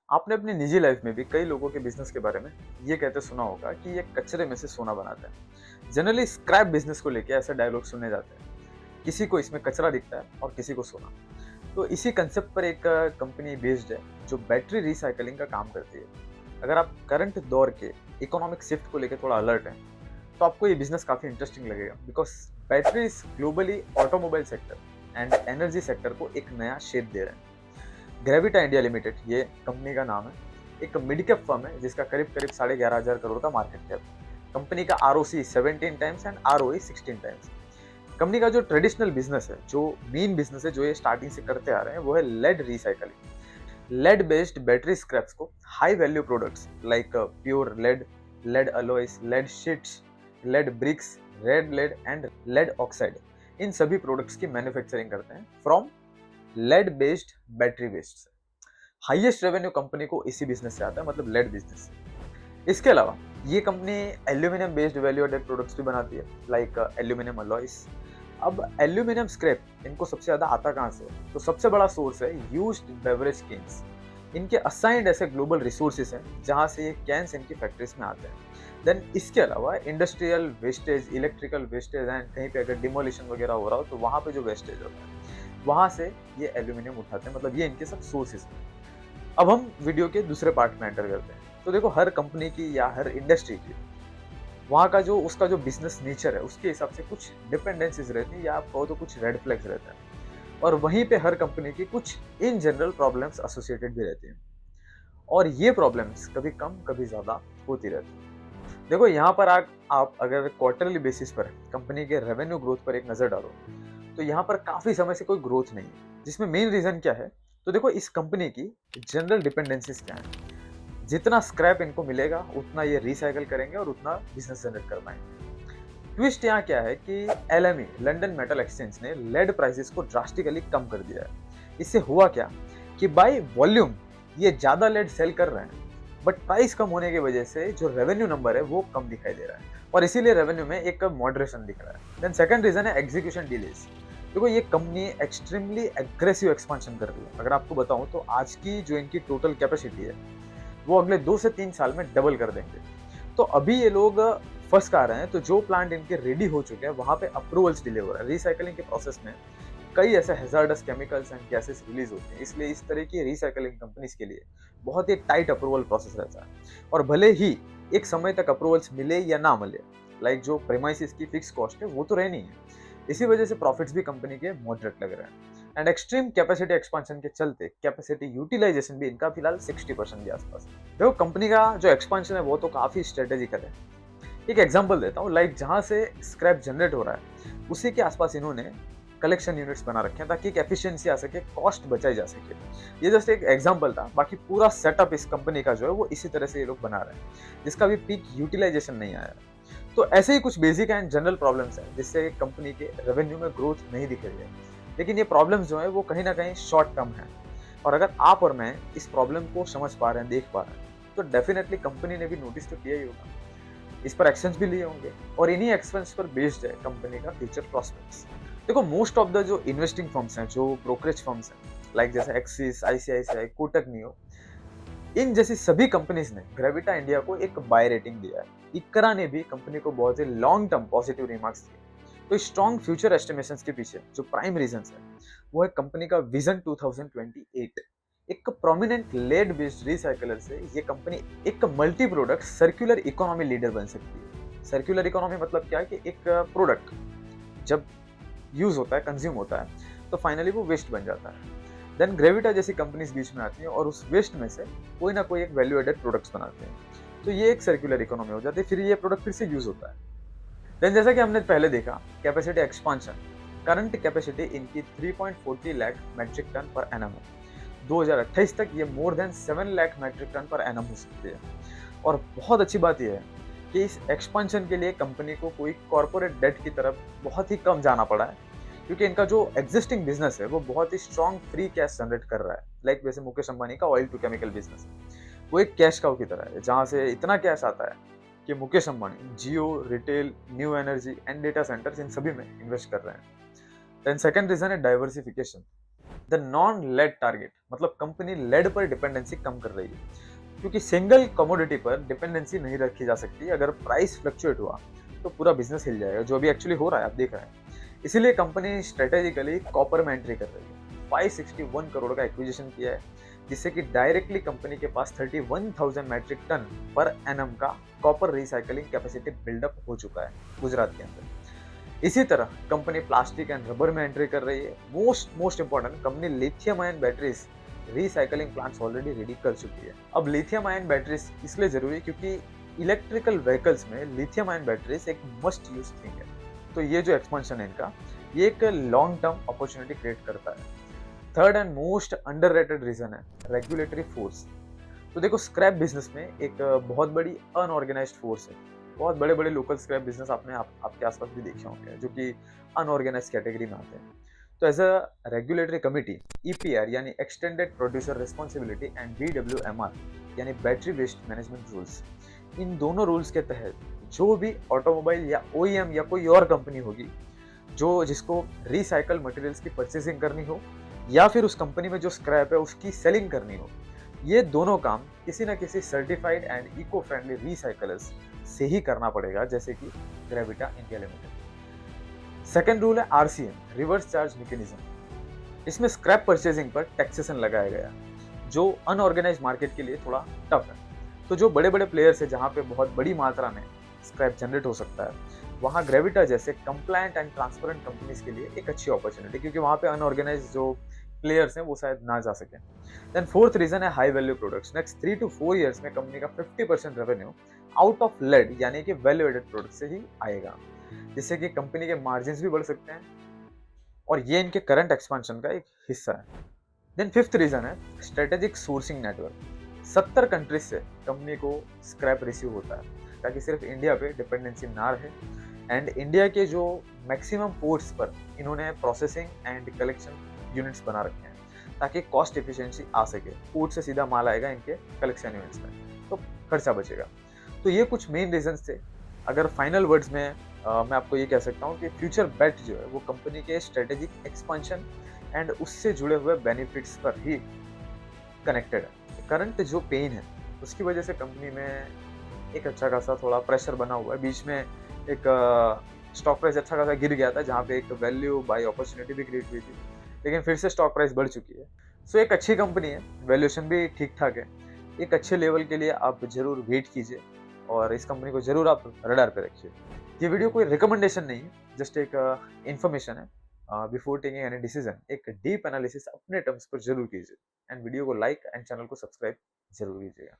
आपने अपनी निजी लाइफ में भी कई लोगों के बिजनेस के बारे में ये कहते सुना होगा कि ये कचरे में से सोना बनाते हैं। जनरली स्क्रैप बिजनेस को लेके ऐसे डायलॉग सुने जाते हैं। किसी को इसमें कचरा दिखता है और किसी को सोना। तो इसी कंसेप्ट पर एक कंपनी बेस्ड है जो बैटरी रिसाइकलिंग का काम करती है। अगर आप करंट दौर के इकोनॉमिक शिफ्ट को लेकर थोड़ा अलर्ट हैं तो आपको ये बिजनेस काफी इंटरेस्टिंग लगेगा, because batteries globally automobile sector and energy sector को एक नया शेप दे रहे हैं। ग्रेविटा इंडिया लिमिटेड ये कंपनी का नाम है। एक मिड कैप फर्म है जिसका करीब करीब 11,500 करोड़ का मार्केट कैप। कंपनी का ROC 17 times and ROE 16 times. Company का जो ट्रेडिशनल बिजनेस है, जो मेन बिजनेस है, जो ये स्टार्टिंग से करते आ रहे हैं, वो है lead recycling. Lead based battery scraps को high value products like pure lead, lead alloys, lead sheets, lead bricks, red lead and lead oxide, इन सभी प्रोडक्ट्स की मैन्युफैक्चरिंग करते हैं from lead based battery waste से। हाईएस्ट रेवेन्यू कंपनी को इसी business से आता है, मतलब लेड बिजनेस से। इसके अलावा ये company aluminium based value added products भी बनाती है, लाइक एल्यूमिनियम अलॉयस। अब एल्यूमिनियम स्क्रैप इनको सबसे ज्यादा आता कहाँ से? तो सबसे बड़ा सोर्स है यूज्ड बेवरेज कैन्स। इनके असाइंड ऐसे ग्लोबल रिसोर्सेज हैं जहां से ये कैंस इनकी फैक्ट्रीज में आते हैं। देन इसके अलावा industrial wastage, electrical wastage and कहीं पे अगर डिमोलिशन वगैरह हो रहा हो तो वहां पे जो वेस्टेज होता है वहां से ये एल्यूमिनियम उठाते हैं, मतलब ये इनके सब सोर्सेज हैं। अब हम वीडियो के दूसरे पार्ट में एंटर करते हैं। तो देखो, हर कंपनी की या हर इंडस्ट्री की वहाँ का जो उसका जो बिजनेस नेचर है उसके हिसाब से कुछ डिपेंडेंसीज रहती हैं, या आप कहो तो कुछ रेड फ्लैग्स रहते हैं। और वहीं पे हर कंपनी की कुछ इन जनरल प्रॉब्लम्स एसोसिएटेड भी रहती हैं, और ये प्रॉब्लम्स कभी कम कभी ज्यादा होती रहती हैं। देखो, यहाँ पर आप अगर क्वार्टरली बेसिस पर कंपनी के रेवेन्यू ग्रोथ पर एक नजर डालो तो यहाँ पर काफी समय से कोई ग्रोथ नहीं है, जिसमें मेन रीजन क्या है? तो देखो, इस कंपनी की जनरल डिपेंडेंसीज क्या है। जितना स्क्रैप इनको मिलेगा उतना ये रिसाइकल करेंगे और उतना बिजनेस जनरेट कर पाएंगे। ट्विस्ट यहाँ क्या है कि LME, लंदन मेटल एक्सचेंज, ने लेड प्राइसेस को ड्रास्टिकली कम कर दिया है। इससे हुआ क्या कि बाय वॉल्यूम ये ज्यादा लेड सेल कर रहे हैं, बट प्राइस कम होने की वजह से जो रेवेन्यू नंबर है वो कम दिखाई दे रहा है, और इसीलिए रेवेन्यू में एक मॉडरेशन दिख रहा है। देन सेकंड रीजन है एग्जीक्यूशन डिलेज। देखो, ये कंपनी एक्सट्रीमली एग्रेसिव एक्सपांशन कर रही है। अगर आपको बताऊं तो आज की जो इनकी टोटल कैपेसिटी है वो अगले 2 से 3 साल में डबल कर देंगे। तो अभी ये लोग फंस आ रहे हैं, तो जो प्लांट इनके रेडी हो चुके हैं वहां पे अप्रूवल्स डिले हो रहा है। रिसाइकलिंग के प्रोसेस में कई ऐसे hazards chemicals and gases release होते हैं, इसलिए इस तरह की रिसाइकलिंग कंपनीज के लिए बहुत ही टाइट अप्रूवल प्रोसेस रहता है। और भले ही एक समय तक अप्रूवल्स मिले या ना मिले, लाइक जो प्रेमाइसिस की फिक्स कॉस्ट है वो तो रहनी है। इसी वजह से प्रॉफिट्स भी कंपनी के मॉडरेट लग रहे हैं। एंड एक्सट्रीम कैपेसिटी एक्सपांशन के चलते कैपेसिटी यूटिलाइजेशन भी इनका फिलहाल 60% के आसपास है। देखो, कंपनी का जो एक्सपांशन है वो तो काफी स्ट्रेटेजिकल है। एक एग्जांपल देता हूँ, लाइक जहां से स्क्रैप जनरेट हो रहा है उसी के आसपास इन्होंने कलेक्शन यूनिट्स बना रखे हैं ताकि एक एफिशिएंसी आ सके, कॉस्ट बचाई जा सके। ये जस्ट एक एग्जांपल था, बाकी पूरा सेटअप इस कंपनी का जो है वो इसी तरह से ये लोग बना रहे हैं, जिसका भी पीक यूटिलाइजेशन नहीं आया। तो ऐसे ही कुछ बेसिक एंड जनरल प्रॉब्लम्स हैं जिससे कंपनी के रेवेन्यू में ग्रोथ नहीं दिख रही है। लेकिन ये प्रॉब्लम्स जो है वो कहीं ना कहीं शॉर्ट टर्म है, और अगर आप और मैं इस प्रॉब्लम को समझ पा रहे हैं, देख पा रहे हैं, तो डेफिनेटली कंपनी ने भी नोटिस तो किया ही होगा, इस पर एक्शंस भी लिए होंगे, और इन्हीं एक्शंस पर बेस्ड है कंपनी का फ्यूचर प्रॉस्पेक्ट्स। देखो, मोस्ट ऑफ द जो इन्वेस्टिंग फर्म्स हैं, जो ब्रोकरेज फर्म्स हैं, लाइक जैसे एक्सिस, ICICI, कोटक नियो, इन जैसी सभी कंपनीज ने ग्रेविटा इंडिया को एक बाय रेटिंग दिया है। इकरा ने भी कंपनी को बहुत ही लॉन्ग टर्म पॉजिटिव रिमार्क्स दिए। तो स्ट्रॉन्ग फ्यूचर एस्टिमेशंस के पीछे जो प्राइम रीजंस है वो है कंपनी का विजन 2028। एक प्रोमिनेंट लेड बेस्ड रिसाइकलर से ये कंपनी एक multi product circular economy leader बन सकती है। सर्कुलर इकोनॉमी मतलब क्या है कि एक प्रोडक्ट जब यूज होता है, कंज्यूम होता है, तो फाइनली वो वेस्ट बन जाता है। देन ग्रेविटा जैसी कंपनीज बीच में आती हैं और उस वेस्ट में से कोई ना कोई एक वैल्यू एडेड प्रोडक्ट्स बनाते हैं, तो ये एक सर्कुलर इकोनॉमी हो जाती है। फिर ये प्रोडक्ट फिर से यूज होता है। देन जैसा कि हमने पहले देखा, कैपेसिटी एक्सपांशन। करंट कैपेसिटी इनकी 3.40 लाख मेट्रिक टन पर एनम है। 2028 तक ये मोर देन 7 लाख मेट्रिक टन पर एनम हो सकती है। और बहुत अच्छी बात यह है कि इस एक्सपांशन के लिए कंपनी को कोई कॉर्पोरेट डेट की तरफ बहुत ही कम जाना पड़ा है, क्योंकि इनका जो एग्जिस्टिंग बिजनेस है वो बहुत ही स्ट्रॉन्ग फ्री कैश जनरेट कर रहा है। लाइक वैसे मुकेश अंबानी का ऑयल टू केमिकल बिजनेस है, वो एक कैश काउ की तरह है, जहां से इतना कैश आता है कि Mukesh Ambani Jio, retail, new energy and data centers, इन सभी में इन्वेस्ट कर रहे हैं। देन सेकंड रीजन है diversification. The non lead target, मतलब कंपनी लेड पर डिपेंडेंसी कम कर रही है, क्योंकि सिंगल कमोडिटी पर डिपेंडेंसी नहीं रखी जा सकती। अगर प्राइस फ्लक्चुएट हुआ तो पूरा बिजनेस हिल जाएगा, जो अभी एक्चुअली हो रहा है, आप देख रहे हैं। इसीलिए कंपनी स्ट्रेटेजिकली कॉपर में एंट्री कर रही है। 561 करोड़ का एक्विजिशन किया है, जिससे कि डायरेक्टली कंपनी के पास 31,000 मैट्रिक टन पर एनम का कॉपर रिसाइकलिंग कैपेसिटी बिल्डअप हो चुका है गुजरात के अंदर। इसी तरह कंपनी प्लास्टिक एंड रबर में एंट्री कर रही है। Most important, company lithium ion batteries recycling plants already ready कर चुकी है। अब लिथियम आयन बैटरीज इसलिए जरूरी है क्योंकि इलेक्ट्रिकल व्हीकल्स में लिथियम आयन बैटरीज एक मस्ट यूज थिंग है। तो ये जो एक्सपेंशन है इनका, ये एक लॉन्ग टर्म अपॉर्चुनिटी क्रिएट करता है। Third and most underrated reason है रेगुलेटरी फोर्स। तो देखो, स्क्रैप बिजनेस में एक बहुत बड़ी अनऑर्गेनाइज्ड फोर्स है। बहुत बड़े बड़े लोकल स्क्रैप बिजनेस आपने आपके आसपास भी देखे होंगे, जो कि अनऑर्गेनाइज कैटेगरी में आते हैं। तो as a regulatory committee, EPR यानी extended producer responsibility and BWMR यानी बैटरी वेस्ट मैनेजमेंट रूल्स, इन दोनों रूल्स के तहत जो भी ऑटोमोबाइल या ओईएम या कोई और कंपनी होगी जो जिसको रिसाइकल मटेरियल्स की परचेसिंग करनी हो, या फिर उस कंपनी में जो स्क्रैप है उसकी सेलिंग करनी हो, ये दोनों काम किसी न किसी certified and eco friendly recyclers से ही करना पड़ेगा, जैसे कि Gravita India limited. Second rule है आरसीएम, रिवर्स चार्ज मैकेनिज्म। इसमें स्क्रैप परचेजिंग पर टैक्सेशन लगाया गया, जो अनऑर्गेनाइज मार्केट के लिए थोड़ा टफ है। तो जो बड़े बड़े प्लेयर्स है जहाँ पे बहुत बड़ी मात्रा में स्क्रैप जनरेट हो सकता है, वहाँ ग्रेविटा जैसे कंप्लायंट एंड ट्रांसपेरेंट कंपनीज के लिए एक अच्छी अपॉर्चुनिटी, क्योंकि वहाँ पे अनऑर्गेनाइज जो प्लेयर्स हैं वो शायद ना जा सके। देन फोर्थ रीजन है high value products. Next 3 to 4 years में कंपनी का 50% रेवेन्यू आउट ऑफ लेड यानी कि वैल्यू एडेड प्रोडक्ट से ही आएगा, जिससे कि कंपनी के मार्जिन भी बढ़ सकते हैं, और ये इनके करंट एक्सपेंशन का एक हिस्सा है। देन फिफ्थ रीजन है स्ट्रेटेजिक सोर्सिंग नेटवर्क। 70 कंट्रीज से कंपनी को स्क्रैप रिसीव होता है, ताकि सिर्फ इंडिया पे डिपेंडेंसी ना रहे। एंड इंडिया के जो मैक्सिमम पोर्ट्स पर इन्होंने प्रोसेसिंग एंड कलेक्शन यूनिट्स बना रखे हैं, ताकि कॉस्ट एफिशिएंसी आ सके। पोर्ट से सीधा माल आएगा इनके कलेक्शन यूनिट्स में, तो खर्चा बचेगा। तो ये कुछ मेन रीजंस थे। अगर फाइनल वर्ड्स में मैं आपको ये कह सकता हूँ कि फ्यूचर बेट जो है वो कंपनी के स्ट्रेटेजिक एक्सपेंशन एंड उससे जुड़े हुए बेनिफिट्स पर ही कनेक्टेड है। करंट जो पेन है उसकी वजह से कंपनी में एक अच्छा खासा थोड़ा प्रेशर बना हुआ है। बीच में एक स्टॉक प्राइस अच्छा खासा गिर गया था, जहाँ पे एक वैल्यू बाय अपॉर्चुनिटी भी क्रिएट हुई थी, लेकिन फिर से स्टॉक प्राइस बढ़ चुकी है। सो एक अच्छी कंपनी है, वैल्यूएशन भी ठीक ठाक है। एक अच्छे लेवल के लिए आप जरूर वेट कीजिए, और इस कंपनी को जरूर आप रडार पे रखिए। ये वीडियो कोई रिकमेंडेशन नहीं है, जस्ट एक इन्फॉर्मेशन है। बिफोर टेकिंग एनी डिसीजन एक डीप एनालिसिस अपने टर्म्स पर जरूर कीजिए, एंड वीडियो को लाइक एंड चैनल को सब्सक्राइब जरूर कीजिएगा।